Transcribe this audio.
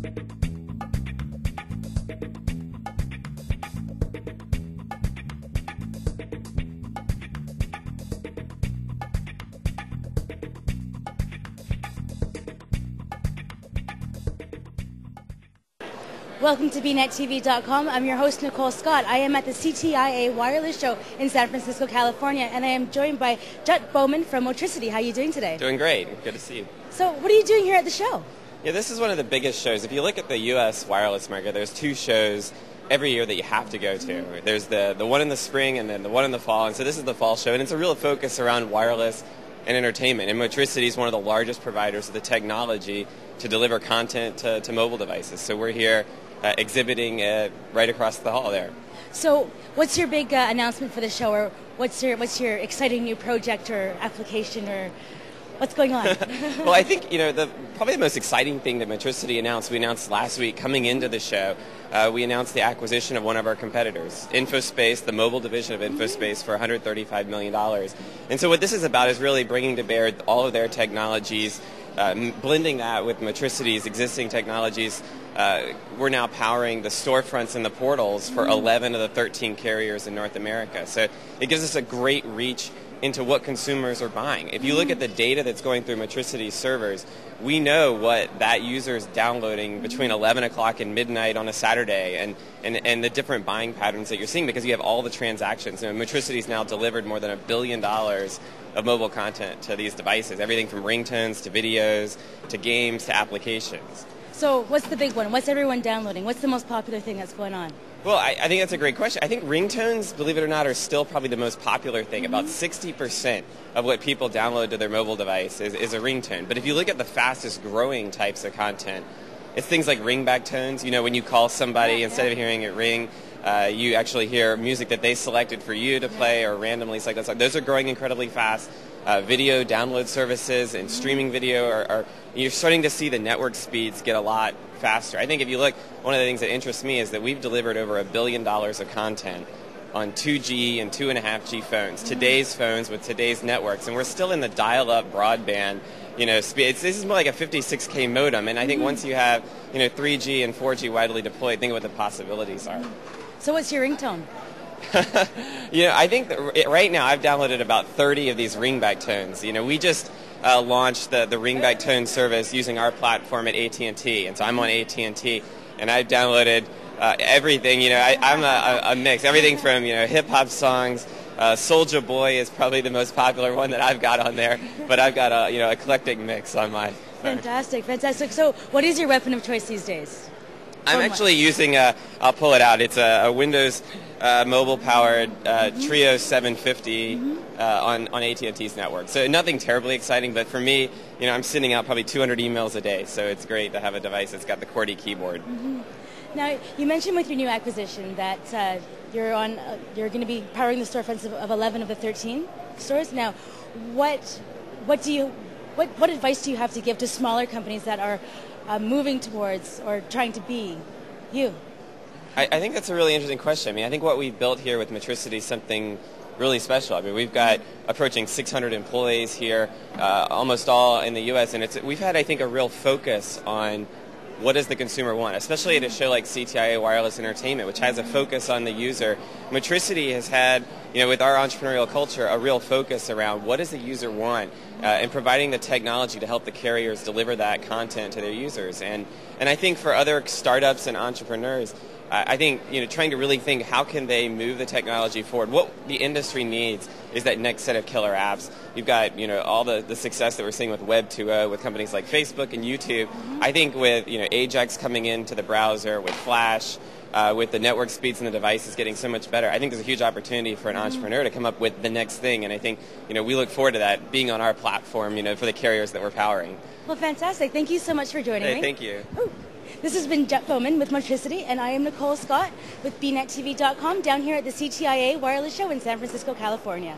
Welcome to BNetTV.com. I'm your host, Nicole Scott. I am at the CTIA Wireless Show in San Francisco, California, and I am joined by Bowman from Motricity. How are you doing today? Doing great. Good to see you. So what are you doing here at the show? Yeah, this is one of the biggest shows. If you look at the U.S. wireless market, there's two shows every year that you have to go to. There's the one in the spring and then the one in the fall, and so this is the fall show, and it's a real focus around wireless and entertainment. And Motricity is one of the largest providers of the technology to deliver content to mobile devices. So we're here exhibiting right across the hall there. So what's your big announcement for the show, or what's your exciting new project or application, or what's going on? Well, I think probably the most exciting thing that Motricity announced, we announced last week coming into the show, we announced the acquisition of one of our competitors, InfoSpace, the mobile division of InfoSpace, for $135 million. And so what this is about is really bringing to bear all of their technologies, blending that with Motricity's existing technologies. We're now powering the storefronts and the portals for 11 of the 13 carriers in North America. So it gives us a great reach into what consumers are buying. If you look at the data that's going through Motricity's servers, we know what that user is downloading between 11 o'clock and midnight on a Saturday, and the different buying patterns that you're seeing because you have all the transactions. Motricity's now delivered more than $1 billion of mobile content to these devices, everything from ringtones to videos to games to applications. So what's the big one? What's everyone downloading? What's the most popular thing that's going on? Well, I think that's a great question. I think ringtones, believe it or not, are still probably the most popular thing. About 60% of what people download to their mobile device is a ringtone. But if you look at the fastest growing types of content, it's things like ringback tones. When you call somebody, instead of hearing it ring, you actually hear music that they selected for you to play or randomly select that song. Those are growing incredibly fast. Video download services and streaming video you're starting to see the network speeds get a lot faster. I think if you look, one of the things that interests me is that we've delivered over $1 billion of content on 2G and 2.5G phones, today's phones with today's networks, and we're still in the dial-up broadband speed. This is more like a 56K modem, and I think once you have 3G and 4G widely deployed, think of what the possibilities are. So what's your ringtone? I think that right now I've downloaded about 30 of these ringback tones. We just launched the ringback tone service using our platform at AT&T, and so I'm on AT&T, and I've downloaded everything. I'm a mix, everything from hip-hop songs. Soulja Boy is probably the most popular one that I've got on there, but I've got a eclectic mix on my phone. Fantastic. So what is your weapon of choice these days? I'm actually using I'll pull it out. It's a Windows mobile-powered Trio 750 on AT&T's network. So nothing terribly exciting, but for me, I'm sending out probably 200 emails a day, so it's great to have a device that's got the QWERTY keyboard. Now, you mentioned with your new acquisition that you're going to be powering the storefronts of 11 of the 13 stores. Now, what advice do you have to give to smaller companies that are moving towards or trying to be you? I think that's a really interesting question. I think what we've built here with Motricity is something really special. We've got approaching 600 employees here, almost all in the U.S., and we've had, I think, a real focus on what does the consumer want, especially at a show like CTIA Wireless Entertainment, which has a focus on the user. Motricity has had, with our entrepreneurial culture, a real focus around what does the user want and providing the technology to help the carriers deliver that content to their users. And I think for other startups and entrepreneurs, I think trying to really think how can they move the technology forward. What the industry needs is that next set of killer apps. You've got all the success that we're seeing with Web 2.0 with companies like Facebook and YouTube. I think with Ajax coming into the browser, with Flash, with the network speeds and the devices getting so much better, I think there's a huge opportunity for an entrepreneur to come up with the next thing. And I think we look forward to that being on our platform for the carriers that we're powering. Well, fantastic. Thank you so much for joining me. Thank you. Ooh. This has been Bowman with Motricity, and I am Nicole Scott with BNetTV.com down here at the CTIA Wireless Show in San Francisco, California.